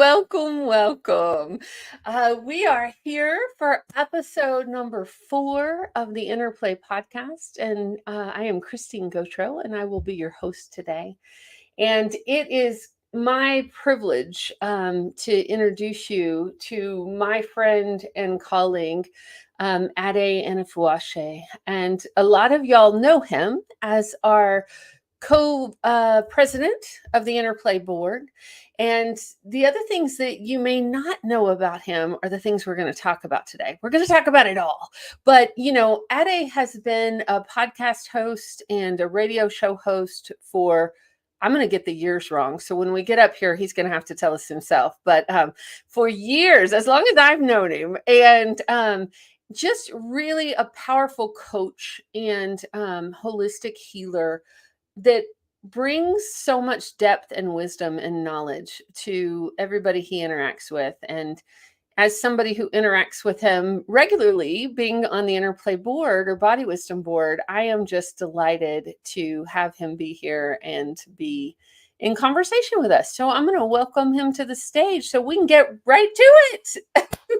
Welcome, welcome. We are here for episode number 4 of the InterPlay podcast, and I am Christine Gautreaux, and I will be your host today. And it is my privilege to introduce you to my friend and colleague, Ade Anifowose. And a lot of y'all know him as our co-president of the InterPlay board. And the other things that you may not know about him are the things we're going to talk about today. We're going to talk about it all. But, Ade has been a podcast host and a radio show host for, I'm going to get the years wrong. So when we get up here, he's going to have to tell us himself. But for years, as long as I've known him, and just really a powerful coach and holistic healer that brings so much depth and wisdom and knowledge to everybody he interacts with. And as somebody who interacts with him regularly, being on the InterPlay board or Body Wisdom board, I am just delighted to have him be here and be in conversation with us. So I'm going to welcome him to the stage so we can get right to it.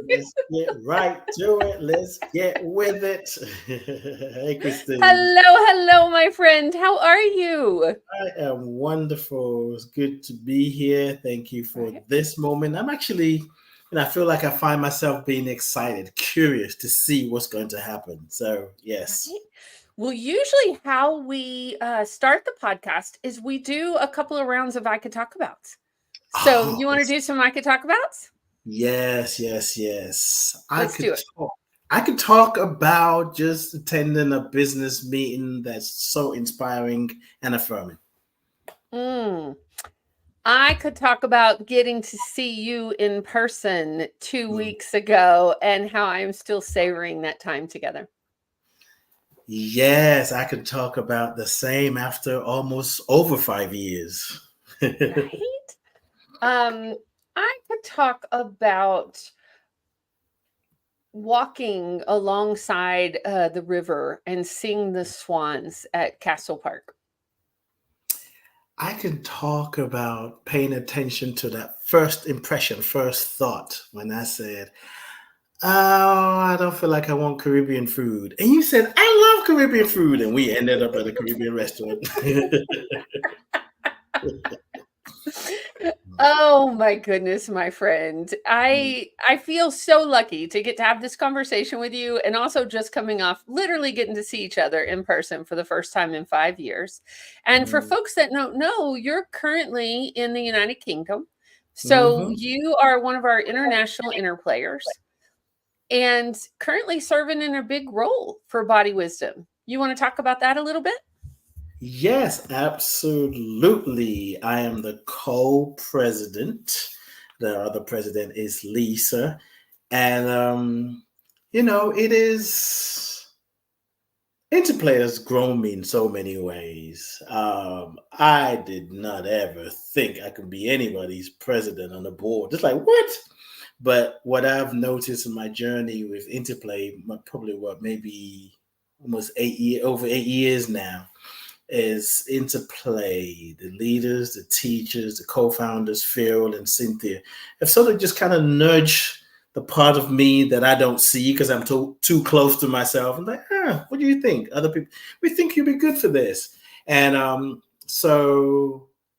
Let's get right to it. Let's get with it. Hey, Christine. Hello, my friend. How are you? I am wonderful. It's good to be here. Thank you for this moment. I'm actually, I feel like I find myself being excited, curious to see what's going to happen. So, yes. Right. Well, usually how we start the podcast is we do a couple of rounds of I Could Talk Abouts. So you want to do some I Could Talk Abouts? Yes. Let's do it. I could talk about just attending a business meeting that's so inspiring and affirming. I could talk about getting to see you in person 2 weeks ago and how I'm still savoring that time together. Yes, I could talk about the same after almost over 5 years. Right? I could talk about walking alongside the river and seeing the swans at Castle Park. I can talk about paying attention to that first impression, first thought when I said, "Oh, I don't feel like I want Caribbean food." And you said, "I love Caribbean food." And we ended up at a Caribbean restaurant. Oh my goodness, my friend. I feel so lucky to get to have this conversation with you, and also just coming off literally getting to see each other in person for the first time in 5 years. And for folks that don't know, you're currently in the United Kingdom. So you are one of our international interplayers and currently serving in a big role for Body Wisdom. You want to talk about that a little bit? Yes, absolutely. I am the co-president. The other president is Lisa. And, it is, InterPlay has grown me in so many ways. I did not ever think I could be anybody's president on the board. It's like, what? But what I've noticed in my journey with InterPlay, probably maybe almost over 8 years now, is InterPlay. The leaders, the teachers, the co-founders, Phil and Cynthia, have sort of just kind of nudged the part of me that I don't see because I'm too close to myself. I'm like, what do you think? Other people, we think you'd be good for this. And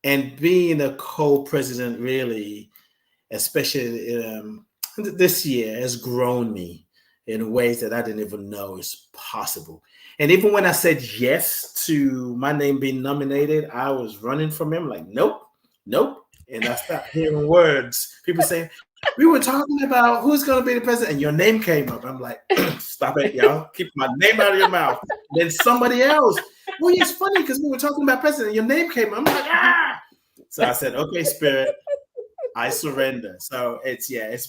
and being a co-president really, especially this year, has grown me in ways that I didn't even know is possible. And even when I said yes to my name being nominated, I was running from him like, nope. And I stopped hearing words. People saying, we were talking about who's going to be the president, and your name came up. I'm like, stop it, y'all. Keep my name out of your mouth. Then somebody else. Well, it's funny because we were talking about president, and your name came up. I'm like, ah. So I said, okay, Spirit, I surrender. So it is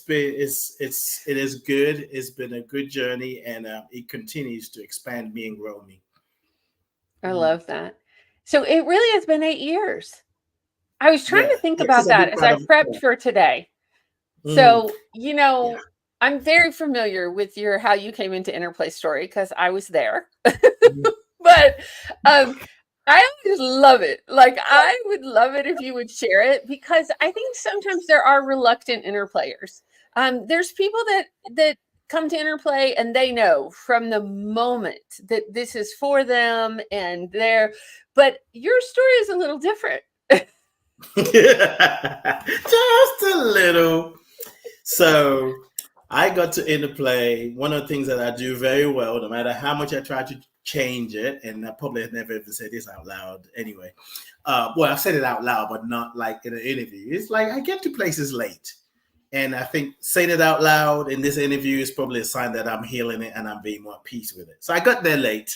good. It's been a good journey, and it continues to expand me and grow me. I love that. So it really has been 8 years. I was trying to think about that as I prepped for today. So, I'm very familiar with how you came into InterPlay story because I was there. But I always love it. Like, I would love it if you would share it, because I think sometimes there are reluctant interplayers. There's people that come to interplay and they know from the moment that this is for them and they're, but your story is a little different. Just a little. So I got to InterPlay. One of the things that I do very well, no matter how much I try to change it, and I probably have never ever said this out loud anyway. Well, I've said it out loud, but not like in an interview. It's like I get to places late. And I think saying it out loud in this interview is probably a sign that I'm healing it and I'm being more at peace with it. So I got there late,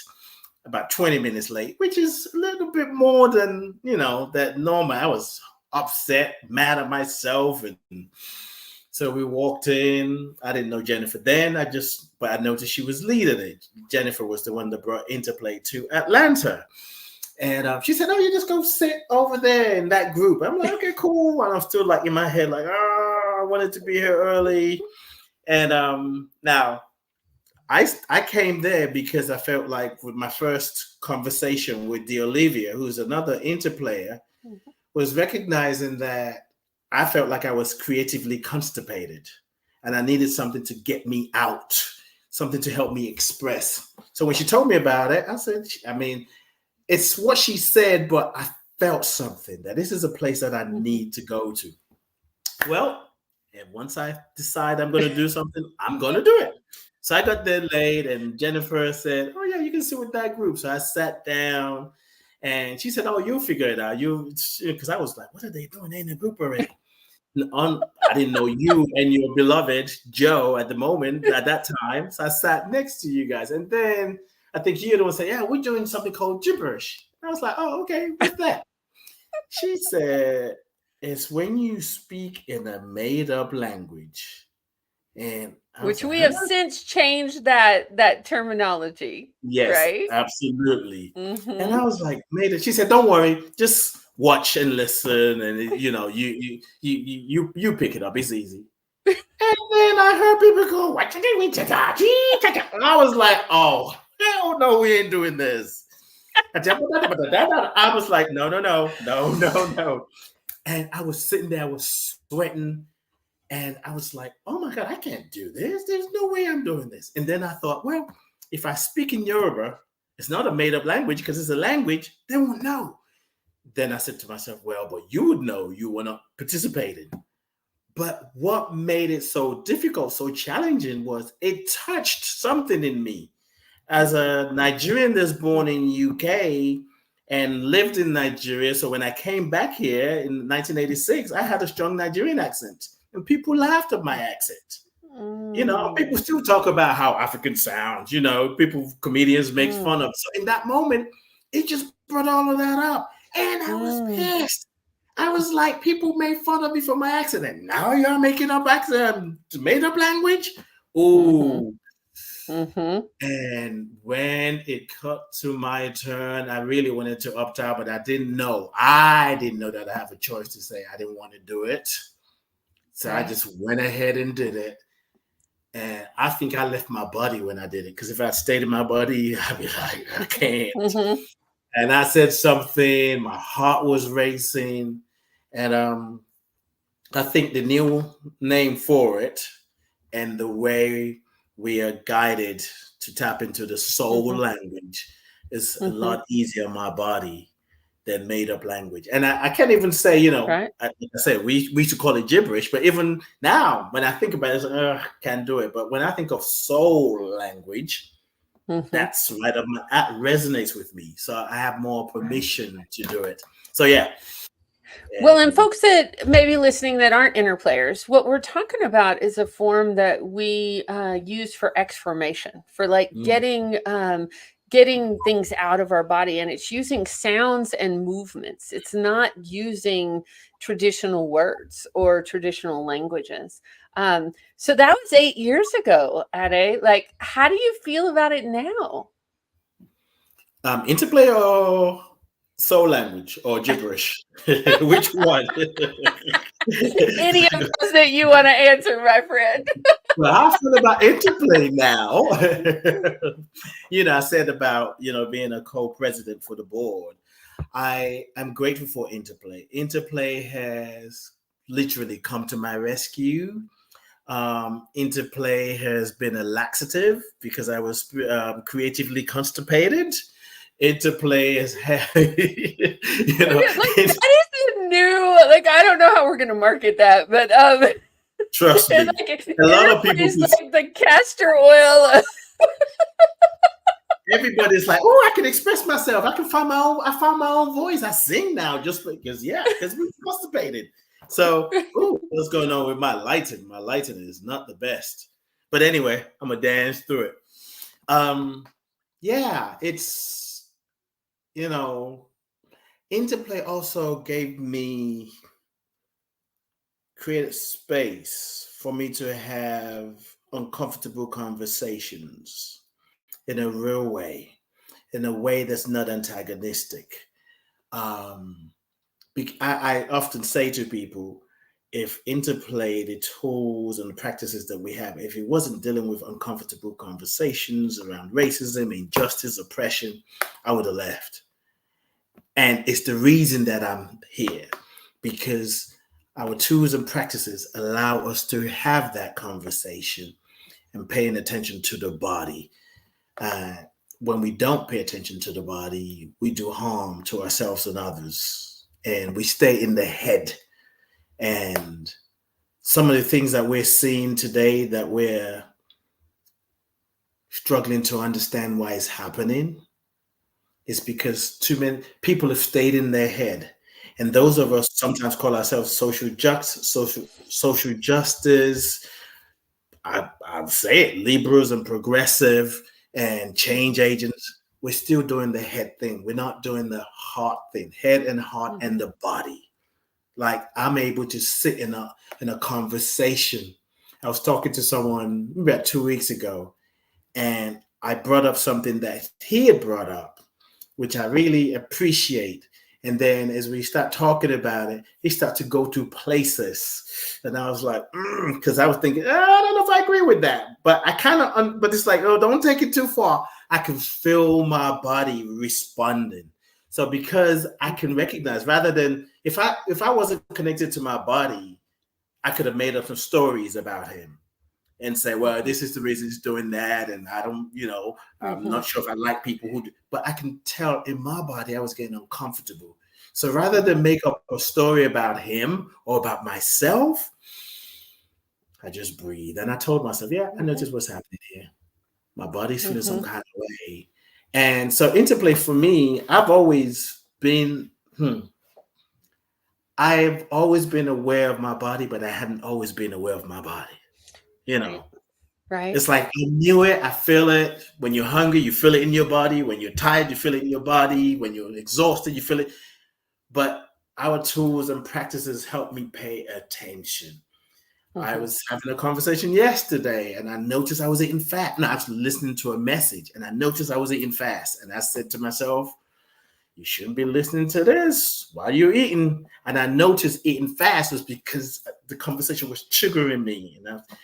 about 20 minutes late, which is a little bit more than, that normal. I was upset, mad at myself. And so we walked in. I didn't know Jennifer then. But I noticed she was leading it. Jennifer was the one that brought InterPlay to Atlanta. And she said, "Oh, you just go sit over there in that group." I'm like, "Okay, cool." And I'm still like in my head, like, "Oh, I wanted to be here early." And now I came there because I felt like with my first conversation with Olivia, who's another interplayer, was recognizing that I felt like I was creatively constipated and I needed something to get me out, something to help me express. So when she told me about it, I said, it's what she said, but I felt something that this is a place that I need to go to. Well, and once I decide I'm going to do something, I'm going to do it. So I got there late and Jennifer said, "Oh yeah, you can sit with that group." So I sat down and she said, "Oh, you'll figure it out." Because I was like, "What are they doing? They're in a group already." I didn't know you and your beloved Joe at that time. So I sat next to you guys. And then I think you would say, "Yeah, we're doing something called gibberish." And I was like, "Oh, okay, what's that?" She said, "It's when you speak in a made-up language." And Which like, we have since changed that terminology. Yes, Right? absolutely. Mm-hmm. And I was like, "Made it." She said, "Don't worry, just watch and listen, and you pick it up. It's easy." And then I heard people go, and I was like, "Oh, hell no, we ain't doing this." I was like, no. And I was sitting there, I was sweating, and I was like, "Oh my God, I can't do this. There's no way I'm doing this." And then I thought, well, if I speak in Yoruba, it's not a made up language because it's a language, they won't know. Then I said to myself, well, but you would know you were not participating. But what made it so difficult, so challenging was it touched something in me. As a Nigerian that's born in UK and lived in Nigeria, so when I came back here in 1986, I had a strong Nigerian accent. And people laughed at my accent. People still talk about how African sounds, comedians make fun of. So in that moment, it just brought all of that up. And I was pissed. I was like, people made fun of me for my accent. And now you're making up accent, made up language? Ooh. And when it cut to my turn, I really wanted to opt out, but I didn't know. I didn't know that I have a choice to say I didn't want to do it. So I just went ahead and did it. And I think I left my body when I did it. Because if I stayed in my body, I'd be like, I can't. And I said something, my heart was racing. And I think the new name for it and the way we are guided to tap into the soul language is a lot easier on my body than made up language. And I can't even say, like I said, we used to call it gibberish, but even now when I think about it, I can't do it. But when I think of soul language, that's right up that resonates with me. So I have more permission to do it. So yeah. Well, and folks that may be listening that aren't interplayers, what we're talking about is a form that we use for exformation, for like getting things out of our body, and it's using sounds and movements. It's not using traditional words or traditional languages. So that was 8 years ago, Ade. Like, how do you feel about it now? InterPlay or soul language or gibberish? Which one? Any of those that you want to answer, my friend. Well, I feel about InterPlay now. I said about, being a co-president for the board. I am grateful for InterPlay. InterPlay has literally come to my rescue. InterPlay has been a laxative because I was creatively constipated. InterPlay has had, Like that is the new. Like I don't know how we're gonna market that, but trust me, like a lot of people InterPlay is like the castor oil. everybody's like, oh, I can express myself. I can find my own. I found my own voice. I sing now just because, because we're constipated. So, what's going on with my lighting? My lighting is not the best. But anyway, I'm gonna dance through it. It's InterPlay also gave me created space for me to have uncomfortable conversations in a real way, in a way that's not antagonistic. I often say to people, if InterPlay, the tools and the practices that we have, if it wasn't dealing with uncomfortable conversations around racism, injustice, oppression, I would have left. And it's the reason that I'm here, because our tools and practices allow us to have that conversation and paying attention to the body. When we don't pay attention to the body, we do harm to ourselves and others, and we stay in the head. And some of the things that we're seeing today that we're struggling to understand why it's happening is because too many people have stayed in their head. And those of us sometimes call ourselves social justice. I'd say it, liberals and progressive and change agents. We're still doing the head thing. We're not doing the heart thing, head and heart and the body. Like I'm able to sit in a conversation. I was talking to someone about 2 weeks ago, and I brought up something that he had brought up, which I really appreciate. And then as we start talking about it, he started to go to places. And I was like, because I was thinking, I don't know if I agree with that. But I kind of, but it's like, oh, don't take it too far. I can feel my body responding. So because I can recognize, rather than if I wasn't connected to my body, I could have made up some stories about him and say, well, this is the reason he's doing that. And I don't, I'm not sure if I like people who do, but I can tell in my body I was getting uncomfortable. So rather than make up a story about him or about myself, I just breathe. And I told myself, I noticed what's happening here. My body's feeling some kind of way. And so InterPlay for me, I've always been aware of my body, but I hadn't always been aware of my body. Right. It's like I knew it, I feel it. When you're hungry, you feel it in your body. When you're tired, you feel it in your body. When you're exhausted, you feel it. But our tools and practices help me pay attention. I was having a conversation yesterday and I noticed I was eating fat. No, I was listening to a message and I noticed I was eating fast. And I said to myself, you shouldn't be listening to this while you're eating. And I noticed eating fast was because the conversation was triggering me.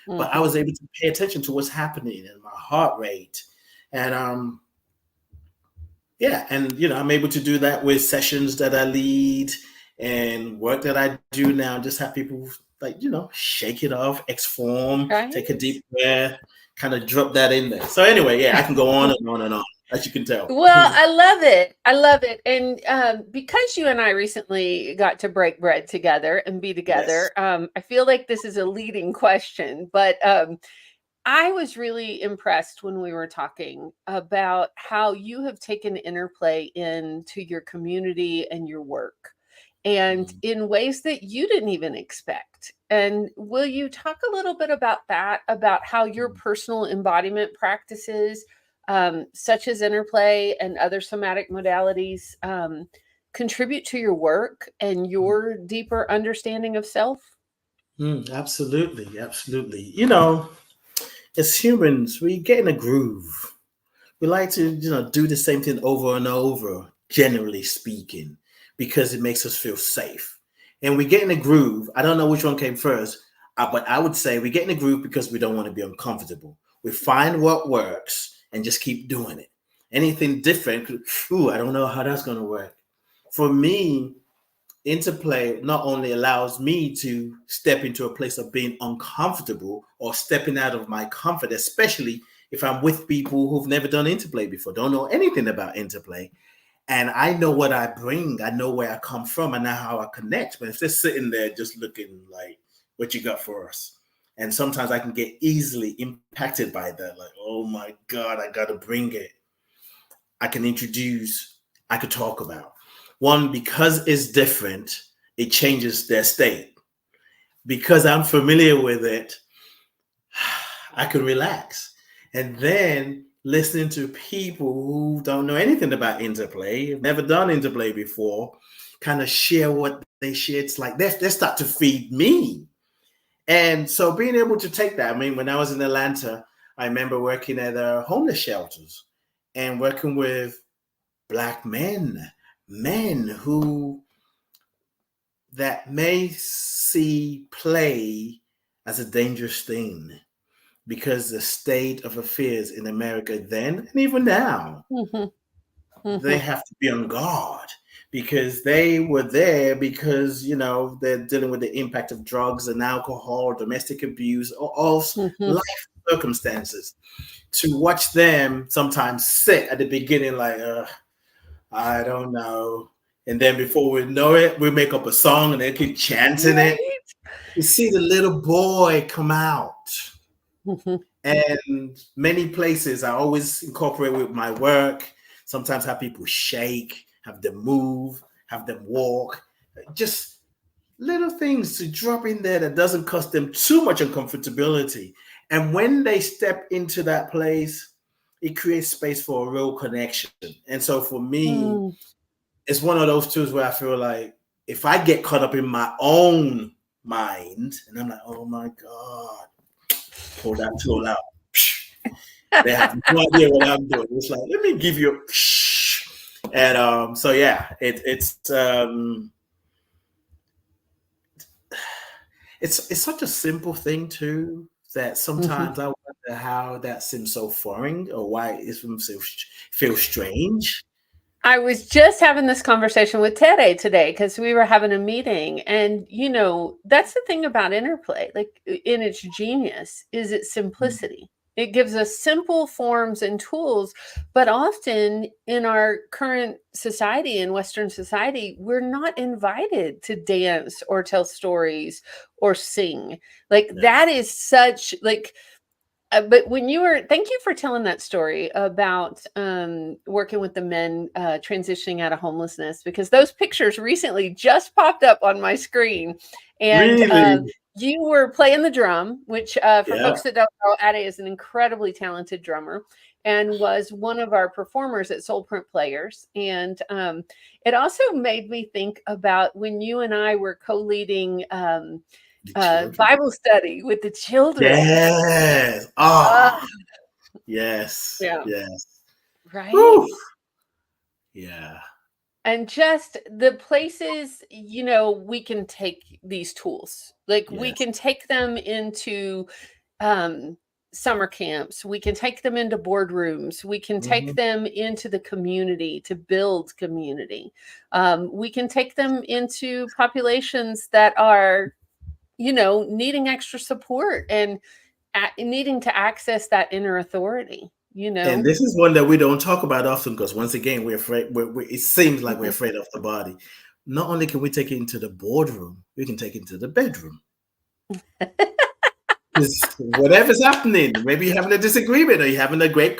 But I was able to pay attention to what's happening and my heart rate. And I'm able to do that with sessions that I lead and work that I do now. Just have people shake it off, X-form, take a deep breath, kind of drop that in there. So anyway, I can go on and on and on, as you can tell. Well, I love it. I love it. And because you and I recently got to break bread together and be together, yes. I feel like this is a leading question, but I was really impressed when we were talking about how you have taken InterPlay into your community and your work, and in ways that you didn't even expect. And will you talk a little bit about that, about how your personal embodiment practices, such as InterPlay and other somatic modalities, contribute to your work and your deeper understanding of self? Absolutely. Absolutely. As humans, we get in a groove. We like to, do the same thing over and over, generally speaking, because it makes us feel safe. And we get in a groove. I don't know which one came first, but I would say we get in a groove because we don't want to be uncomfortable. We find what works and just keep doing it. Anything different, I don't know how that's going to work. For me, interplay not only allows me to step into a place of being uncomfortable or stepping out of my comfort, especially if I'm with people who've never done interplay before, don't know anything about interplay. And I know what I bring, I know where I come from, and know how I connect. But if they're sitting there just looking like, what you got for us? And sometimes I can get easily impacted by that. Like, oh my God, I got to bring it. I can introduce, I could talk about. One, because it's different, it changes their state. Because I'm familiar with it, I can relax. And then listening to people who don't know anything about interplay, have never done interplay before, kind of share what they share. It's like they start to feed me. And so being able to take that, I mean, when I was in Atlanta, I remember working at homeless shelters and working with Black men who that may see play as a dangerous thing because the state of affairs in America then and even now, they have to be on guard because they were there because, they're dealing with the impact of drugs and alcohol, domestic abuse, all life circumstances. To watch them sometimes sit at the beginning like, I don't know. And then before we know it, we make up a song and they keep chanting it. You see the little boy come out. And many places I always incorporate with my work. Sometimes have people shake, have them move, have them walk. Just little things to drop in there that doesn't cost them too much uncomfortability. And when they step into that place, it creates space for a real connection. And so for me, it's one of those tools where I feel like if I get caught up in my own mind and I'm like, oh my God, pull that tool out. They have no idea what I'm doing. It's like, let me give you a and so yeah, it's such a simple thing too that sometimes I wonder how that seems so foreign or why it feels strange. I was just having this conversation with Tere today because we were having a meeting, and that's the thing about interplay, like in its genius, is its simplicity. It gives us simple forms and tools, but often in our current society, in Western society, we're not invited to dance or tell stories or sing. Like that is such like but thank you for telling that story about working with the men transitioning out of homelessness, because those pictures recently just popped up on my screen. And Really? you were playing the drum, which for Yeah. folks that don't know, Ade is an incredibly talented drummer and was one of our performers at Soul Print Players. And it also made me think about when you and I were co-leading Bible study with the children. Yes. Ah. Yes. Yeah. Yes. Right. Whew. Yeah. And just the places, we can take these tools. Like we Yes. can take them into summer camps. We can take them into boardrooms. We can take them into the community to build community. We can take them into populations that are, needing extra support and needing to access that inner authority. And this is one that we don't talk about often because once again, we're afraid. It seems like we're Mhm. afraid of the body. Not only can we take it into the boardroom, we can take it into the bedroom. Because whatever's happening, maybe you're having a disagreement or you're having a great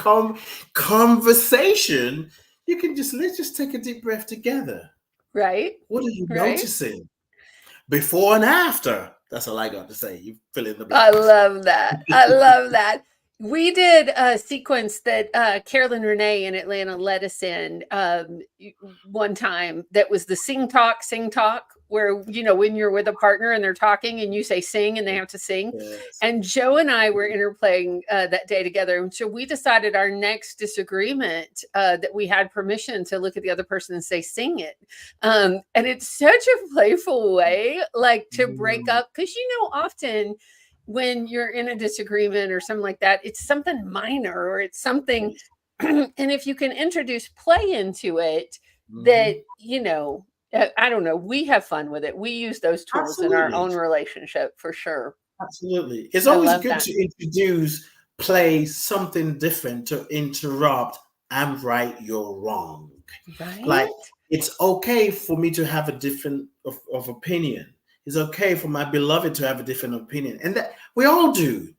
conversation, let's just take a deep breath together. Right. What are you Right. noticing? Before and after. That's all I got to say. You fill in the I blanks. love that. I love that. We did a sequence that Carolyn Renee in Atlanta led us in one time that was the sing talk, where, when you're with a partner and they're talking and you say sing and they have to sing. Yes. And Joe and I were interplaying that day together. And so we decided our next disagreement that we had permission to look at the other person and say, sing it. And it's such a playful way, like to break up, because, often when you're in a disagreement or something like that, it's something minor or it's something. And if you can introduce play into it, that, I don't know, we have fun with it. We use those tools in our Absolutely. own relationship for sure. Absolutely. It's I always love good that. to introduce, play something different to interrupt. I'm right, you're wrong. Like, Right? it's okay for me to have a different of opinion. It's okay for my beloved to have a different opinion. And that we all do.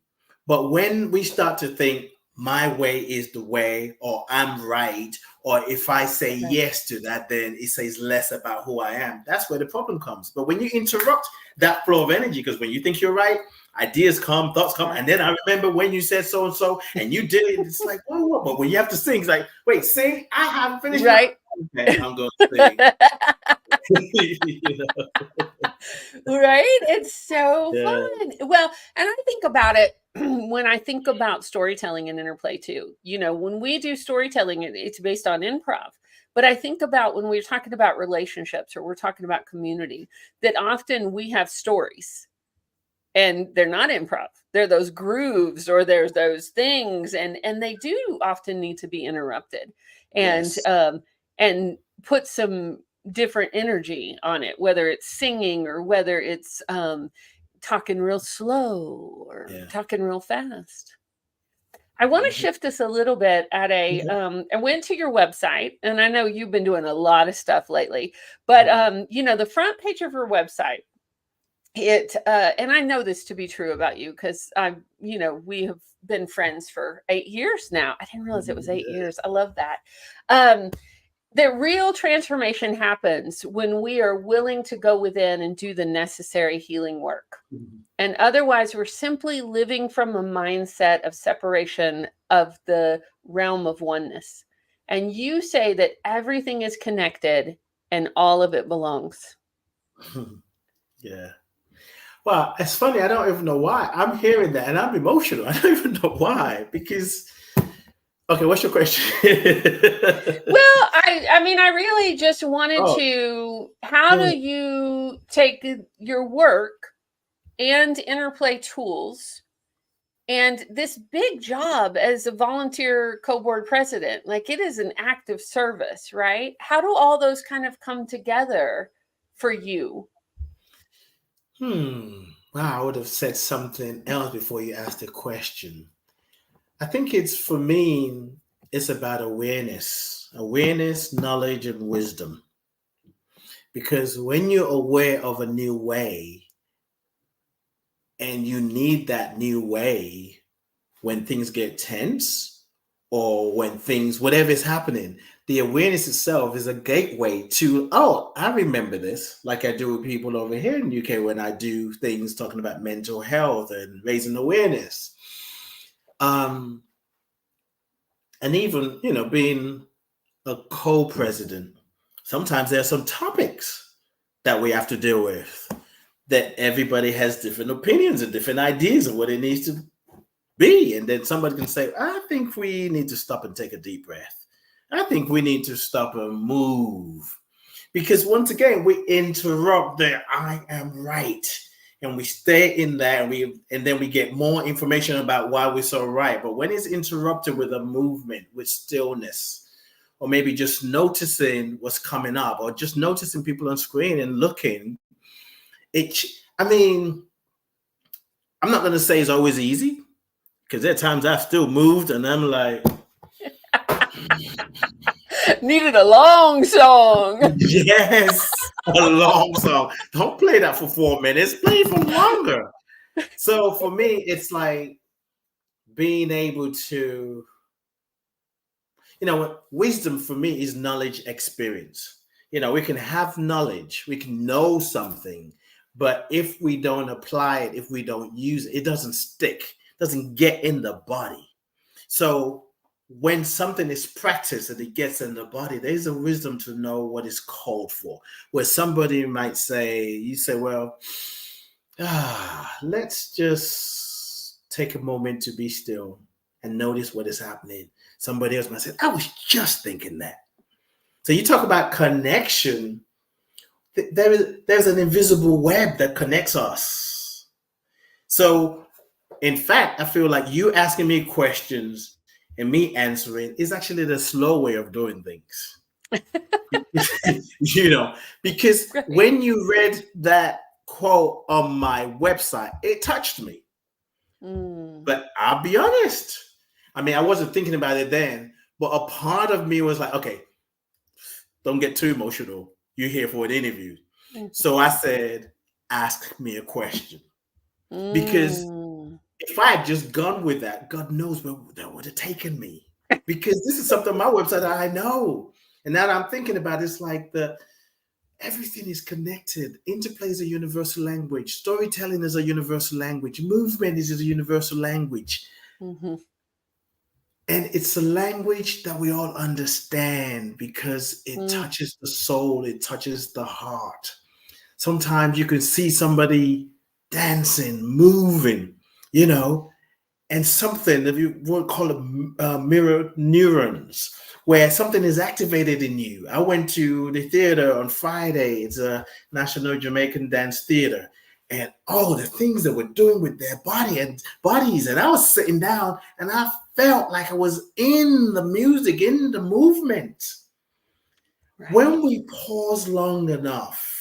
But when we start to think my way is the way, or I'm right, or if I say Right. yes to that, then it says less about who I am. That's where the problem comes. But when you interrupt that flow of energy, because when you think you're right, ideas come, thoughts come, and Right. then I remember when you said so and so, and you did it. It's like, whoa, whoa. But when you have to sing, it's like, wait, sing. I haven't finished my. Right. Okay, I'm going to sing. You know? Right? It's so Yeah. fun. Well, and I think about it when I think about storytelling and interplay too. When we do storytelling, it's based on improv. But I think about when we're talking about relationships or we're talking about community, that often we have stories and they're not improv. They're those grooves or there's those things, and they do often need to be interrupted and Yes. and put some different energy on it, whether it's singing or whether it's talking real slow or Yeah. talking real fast. I want to Mhm. shift this a little bit I went to your website, and I know you've been doing a lot of stuff lately, but Mhm. the front page of your website, and I know this to be true about you because we have been friends for 8 years now. I didn't realize it was eight Yeah. years. I love that. um the real transformation happens when we are willing to go within and do the necessary healing work, Mhm. and otherwise we're simply living from a mindset of separation of the realm of oneness. And you say that everything is connected and all of it belongs. Yeah. Well, it's funny. I don't even know why. I'm hearing that and I'm emotional. I don't even know why. Because, okay, what's your question? Well, I mean, I really just wanted Oh, to, how hmm. do you take your work and interplay tools and this big job as a volunteer co-board president? Like, it is an act of service, right? How do all those kind of come together for you? Wow, I would have said something else before you asked the question. I think it's for me, it's about awareness, knowledge, and wisdom. Because when you're aware of a new way and you need that new way when things get tense or when things, whatever is happening, the awareness itself is a gateway to, oh, I remember this, like I do with people over here in the UK when I do things talking about mental health and raising awareness. Um, and even, being a co-president, sometimes there are some topics that we have to deal with that everybody has different opinions and different ideas of what it needs to be. And then somebody can say, I think we need to stop and take a deep breath. I think we need to stop and move. Because once again, we interrupt the I am right. And we stay in that and then we get more information about why we're so right. But when it's interrupted with a movement, with stillness, or maybe just noticing what's coming up, or just noticing people on screen and looking, I mean, I'm not gonna say it's always easy, because there are times I've still moved and I'm like, Needed a long song. yes, a long song. Don't play that for 4 minutes, play for longer. So for me, it's like being able to, wisdom for me is knowledge experience. We can have knowledge, we can know something, but if we don't apply it, if we don't use it, it doesn't stick, doesn't get in the body. So when something is practiced and it gets in the body, there's a wisdom to know what is called for. Where somebody might say, you say, well, let's just take a moment to be still and notice what is happening. Somebody else might say, I was just thinking that. So you talk about connection. There's an invisible web that connects us. So in fact, I feel like you asking me questions and me answering is actually the slow way of doing things. you know, because Right. when you read that quote on my website, it touched me. Mm. But I'll be honest. I mean, I wasn't thinking about it then, but a part of me was like, okay, don't get too emotional. You're here for an interview. So I said, ask me a question. Because Mm. if I had just gone with that, God knows where that would have taken me. Because this is something on my website that I know. And now that I'm thinking about it, it's like everything is connected. Interplay is a universal language. Storytelling is a universal language. Movement is a universal language. Mm-hmm. And it's a language that we all understand because it Mm. touches the soul, it touches the heart. Sometimes you can see somebody dancing, moving, you know, and something that you would call it mirror neurons, where something is activated in you. I went to the theater on Friday. It's a National Jamaican Dance Theater, and all the things that we're doing with their bodies. And I was sitting down, and I felt like I was in the music, in the movement. When Right. we pause long enough,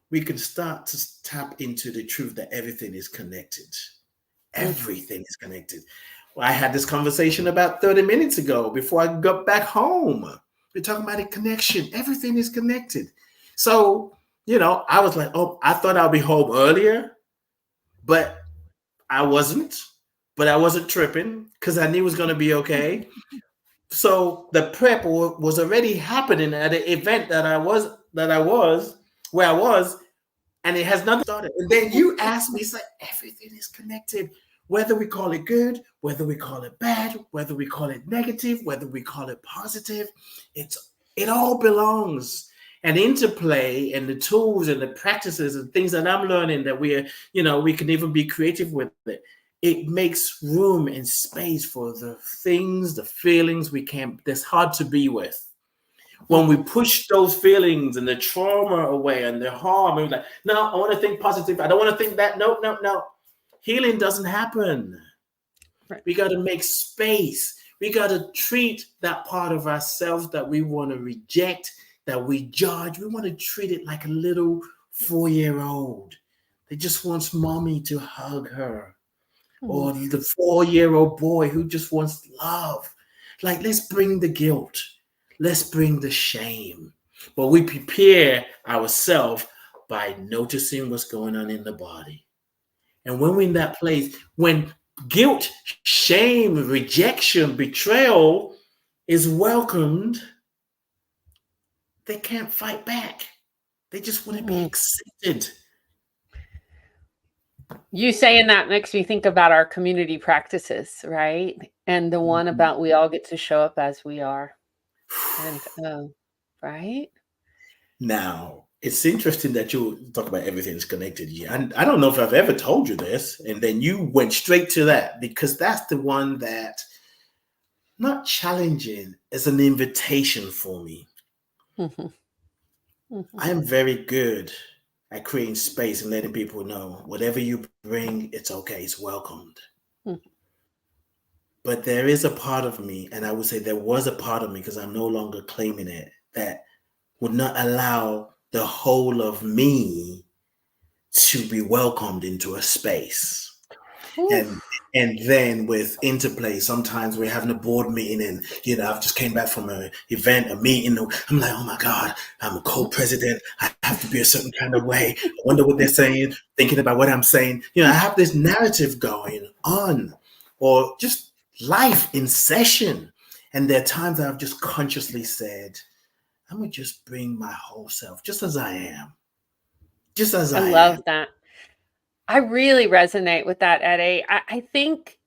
we can start to tap into the truth that everything is connected. Mm. Everything is connected. Well, I had this conversation about 30 minutes ago before I got back home. We're talking about a connection. Everything is connected. So, I was like, oh, I thought I'll be home earlier, but I wasn't. But I wasn't tripping because I knew it was going to be okay. So the prep was already happening at the event where I was, and it has nothing started. And then you ask me, say everything is connected. Whether we call it good, whether we call it bad, whether we call it negative, whether we call it positive, it all belongs. And interplay and the tools and the practices and things that I'm learning that we can even be creative with it. It makes room and space for the things, the feelings that's hard to be with. When we Mm-hmm. push those feelings and the trauma away and the harm, we're like, no, I want to think positive. I don't want to think that. No, no, no. Healing doesn't happen. Right. We got to make space. We got to treat that part of ourselves that we want to reject, that we judge. We want to treat it like a little 4-year-old that just wants mommy to hug her, Mm. or the 4-year-old boy who just wants love. Like, let's bring the guilt, let's bring the shame, but we prepare ourselves by noticing what's going on in the body. And when we're in that place, when guilt, shame, rejection, betrayal is welcomed, they can't fight back. They just want to be Mm. accepted. You saying that makes me think about our community practices, right? And the one about we all get to show up as we are. And right? Now, it's interesting that you talk about everything's connected. Yeah, and I don't know if I've ever told you this, and then you went straight to that because that's the one that not challenging is an invitation for me. Mm-hmm. Mm-hmm. I am very good at creating space and letting people know whatever you bring, it's okay, it's welcomed. Mm-hmm. But there is a part of me, and I would say there was a part of me because I'm no longer claiming it, that would not allow the whole of me to be welcomed into a space. And Oof. and then with interplay, sometimes we're having a board meeting, and I've just came back from an event, a meeting. I'm like, oh my God, I'm a co-president. I have to be a certain kind of way. I wonder what they're saying, thinking about what I'm saying. I have this narrative going on, or just life in session. And there are times that I've just consciously said, I'm gonna just bring my whole self, just as I am, just as I I am. love that. I really resonate with that, Eddie. I think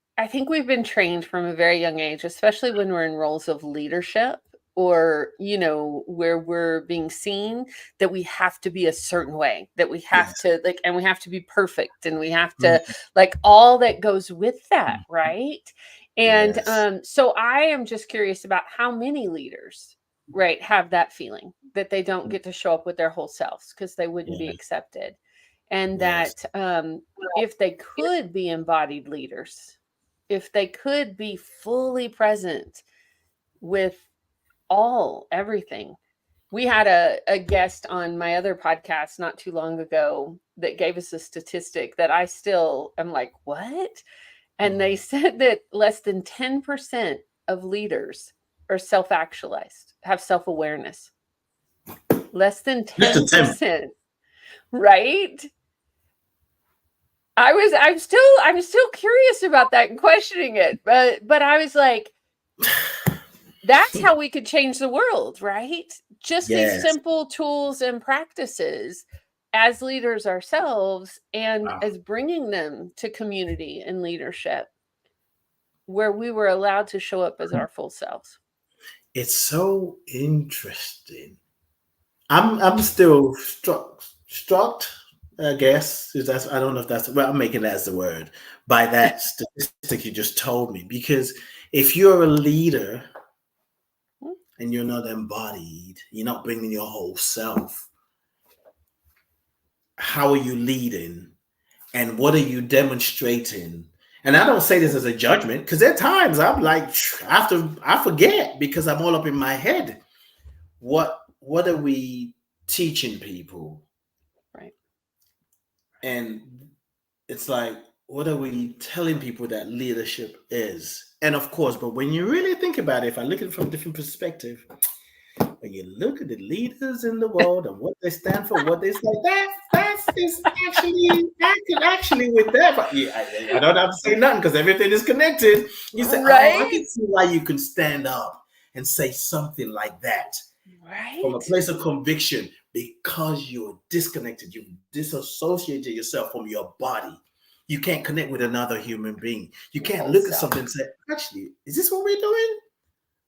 we've been trained from a very young age, especially when we're in roles of leadership or, where we're being seen, that we have to be a certain way, that we have Yes. to and we have to be perfect, and we have to Mhm. all that goes with that, right? And Yes. so I am just curious about how many leaders, right, have that feeling that they don't get to show up with their whole selves because they wouldn't be Yeah. accepted, and Yes. that if they could be embodied leaders, if they could be fully present with everything. We had a guest on my other podcast not too long ago that gave us a statistic that I still am like, what? And they said that less than 10% of leaders are self-actualized, have self-awareness. Less than 10%, right? I'm still curious about that and questioning it. But I was like, that's how we could change the world, right? Just these Yes. simple tools and practices as leaders ourselves, and Wow. as bringing them to community and leadership where we were allowed to show up as our full selves. It's so interesting. I'm still struck, I guess. Is that's I don't know if that's well, I'm making that as the word by that statistic you just told me. Because if you're a leader and you're not embodied, you're not bringing your whole self, how are you leading? And what are you demonstrating? And I don't say this as a judgment, because there are times I'm like, I forget because I'm all up in my head. What are we teaching people? Right. And it's like, what are we telling people that leadership is? And of course, but when you really think about it, if I look at it from a different perspective, when you look at the leaders in the world and what they stand for, what they say, that's actually, I can actually with that. But yeah, I don't have to say nothing because everything is connected. You say, right? oh, I can see why you can stand up and say something like that. Right. From a place of conviction, because you're disconnected, you've disassociated yourself from your body. You can't connect with another human being. You can't look at something and say, actually, is this what we're doing?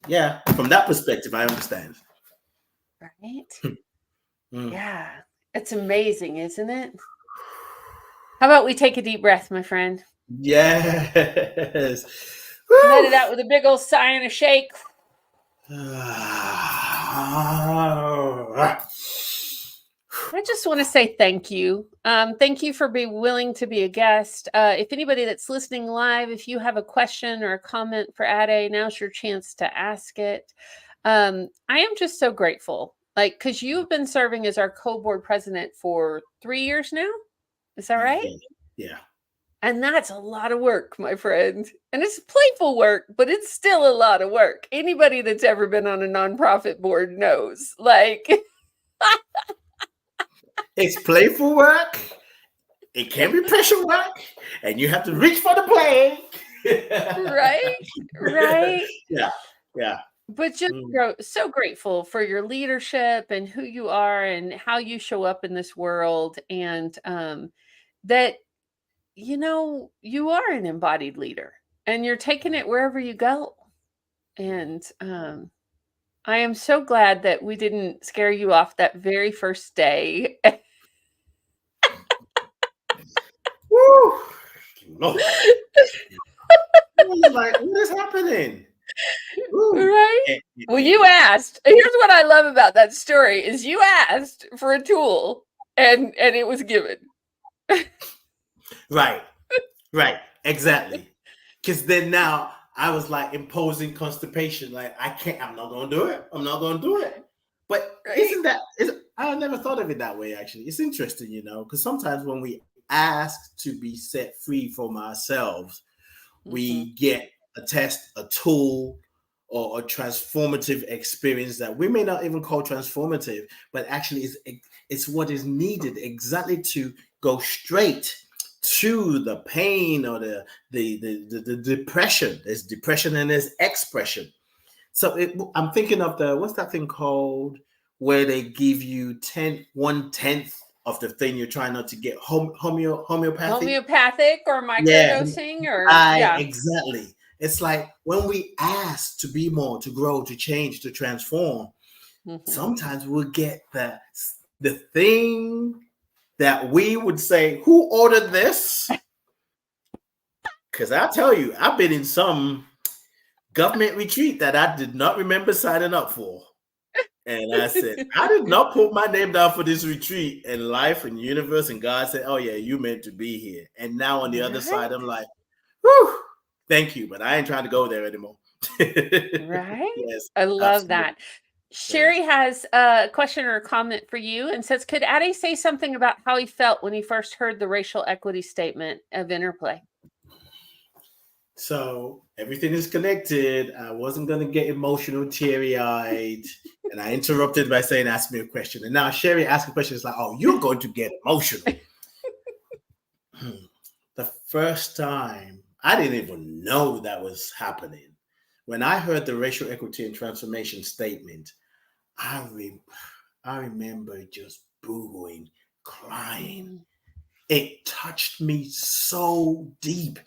Yeah, from that perspective, I understand. Right? Yeah. It's amazing, isn't it? How about we take a deep breath, my friend? Yes. Let it out with a big old sigh and a shake. I just want to say thank you. Thank you for being willing to be a guest. If anybody that's listening live, if you have a question or a comment for Ade, now's your chance to ask it. I am just so grateful, like, because you've been serving as our co-board president for 3 years now. Is that right? Yeah. And that's a lot of work, my friend. And it's playful work, but it's still a lot of work. Anybody that's ever been on a nonprofit board knows, like, it's playful work. It can be pressure work, and you have to reach for the play. right. Yeah. But just so grateful for your leadership and who you are and how you show up in this world, and that you are an embodied leader and you're taking it wherever you go. And I am so glad that we didn't scare you off that very first day. Woo! Lord. Like, what is happening? Right? Well, you asked. Here's what I love about that story is you asked for a tool and it was given. Right. Exactly. Because then now I was like imposing constipation. Like, I'm not going to do it. But I never thought of it that way, actually. It's interesting, because sometimes when we ask to be set free from ourselves, we get a test, a tool, or a transformative experience that we may not even call transformative, but actually it's what is needed exactly to go straight to the pain or the depression. There's depression and there's expression. So I'm thinking of what's that thing called where they give you 1/10 of the thing you're trying not to get, homeopathic or microdosing, or exactly. It's like when we ask to be more, to grow, to change, to transform, sometimes we'll get the thing that we would say, who ordered this? Because I'll tell you, I've been in some government retreat that I did not remember signing up for. And I said, I did not put my name down for this retreat, and life and universe and God said, oh yeah, you meant to be here. And now on the other side, I'm like, whew, thank you, but I ain't trying to go there anymore. Right? Yes, I love absolutely. that. Yes. Sherry has a question or a comment for you and says, could Ade say something about how he felt when he first heard the racial equity statement of Interplay? So everything is connected. I wasn't going to get emotional, teary eyed. And I interrupted by saying, ask me a question. And now Sherry asked a question. It's like, oh, you're going to get emotional. The first time, I didn't even know that was happening. When I heard the racial equity and transformation statement, I, re- I remember just booing, crying. Mm, It touched me so deep.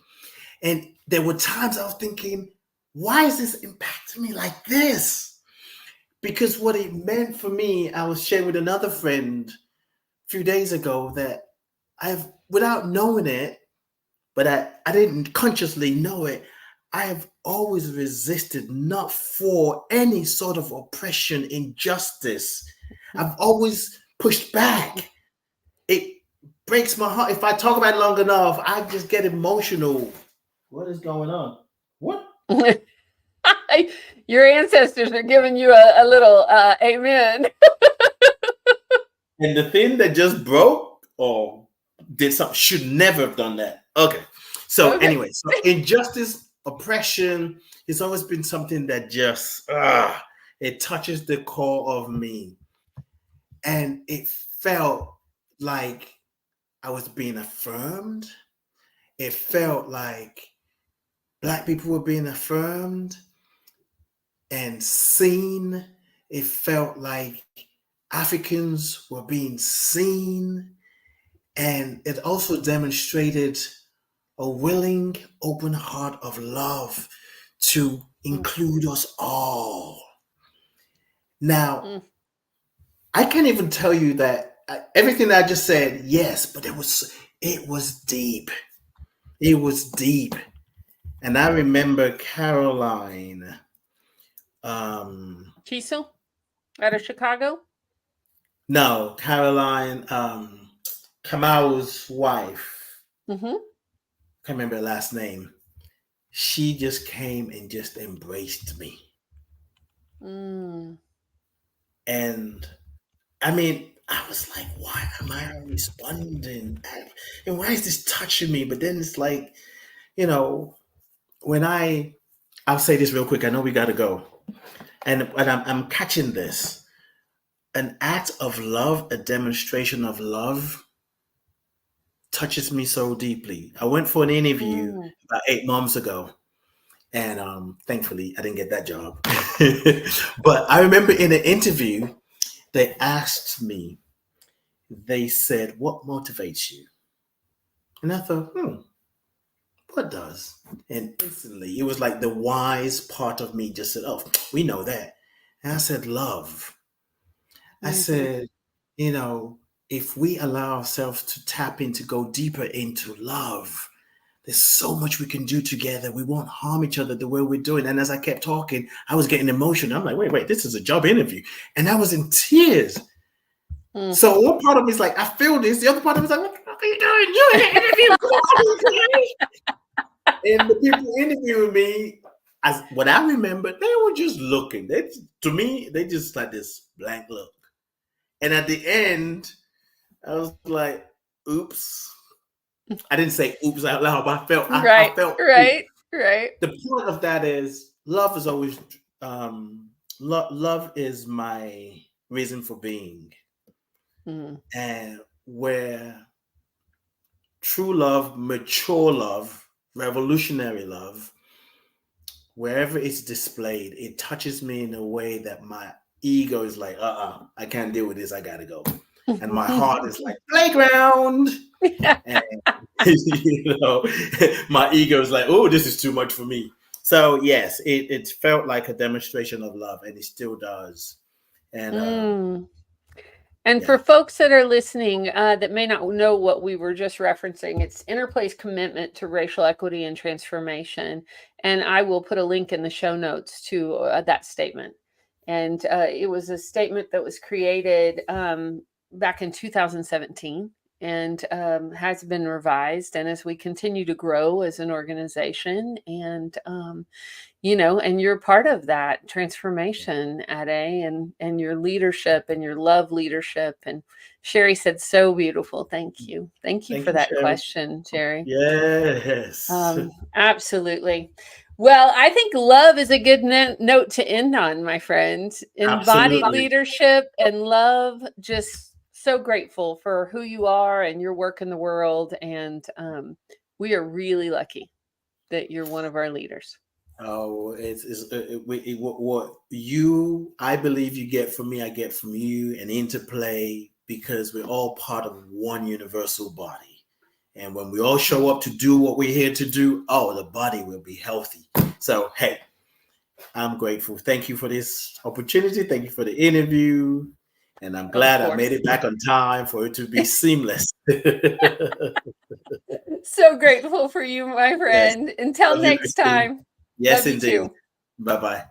And there were times I was thinking, why is this impacting me like this? Because what it meant for me, I was sharing with another friend a few days ago that I've, without knowing it, but I didn't consciously know it, I have always resisted not for any sort of oppression, injustice. mm, I've always pushed back. It breaks my heart. If I talk about it long enough, I just get emotional. What is going on? What? mm. Your ancestors are giving you a little amen. And the thing that just broke or did something should never have done that. Okay. So Okay. anyway, so injustice, oppression, it's always been something that just it touches the core of me. And it felt like I was being affirmed. It felt like black people were being affirmed and seen. It felt like Africans were being seen. And it also demonstrated a willing, open heart of love to Mm, include us all. Now, mm, I can't even tell you that everything I just said, yes, but it was deep. It was deep. And I remember Caroline, um, Kiesel out of Chicago. no, Caroline, Kamau's wife, Mm-hmm. can't remember her last name. She just came and just embraced me. Mm, And I mean, I was like, why am I responding? And why is this touching me? But then it's like, you know, when I'll say this real quick. I know we got to go. And I'm catching this. An act of love, a demonstration of love touches me so deeply. I went for an interview mm, about 8 months ago. And thankfully, I didn't get that job. But I remember in an interview, they asked me, they said, what motivates you? And I thought, what does? And instantly, it was like the wise part of me just said, oh, we know that. And I said, love. I mm-hmm. said, you know, if we allow ourselves to tap in, to go deeper into love, there's so much we can do together. We won't harm each other the way we're doing. And as I kept talking, I was getting emotional. I'm like, wait, this is a job interview. And I was in tears. Mm. So one part of me is like, I feel this. The other part of me is like, what the fuck are you doing? You're in an interview. Come on. And the people interviewing me, as what I remember, they were just looking. They, to me, they just like this blank look. And at the end, I was like, oops. I didn't say oops out loud, but I Right, felt oops. right, right. The point of that is love is always love is my reason for being. Mm, And where true love, mature love, revolutionary love, wherever it's displayed, it touches me in a way that my ego is like, I can't deal with this. I gotta go. And my heart is like, playground. And my ego is like, oh, this is too much for me. So yes, it felt like a demonstration of love, and it still does. And mm. And for yeah, folks that are listening that may not know what we were just referencing, it's Interplay's commitment to racial equity and transformation. And I will put a link in the show notes to that statement. And it was a statement that was created back in 2017. and has been revised. And as we continue to grow as an organization, and and you're part of that transformation at and your leadership and your love leadership. And Sherry said, so beautiful. Thank you. Thank you Thank for you, that Sherry. question, Sherry. Yes. Absolutely. Well, I think love is a good note to end on, my friend. Embodied Absolutely. leadership and love. Just so grateful for who you are and your work in the world. And we are really lucky that you're one of our leaders. Oh, what you, I believe you get from me, I get from you, and interplay, because we're all part of one universal body. And when we all show up to do what we're here to do, oh, the body will be healthy. So, hey, I'm grateful. Thank you for this opportunity. Thank you for the interview. And I'm Of glad I made course. it back on time for it to be seamless. So grateful for you, my Yes. friend. Until Love you, next Christine. time. Yes, Love you indeed. too. Bye bye.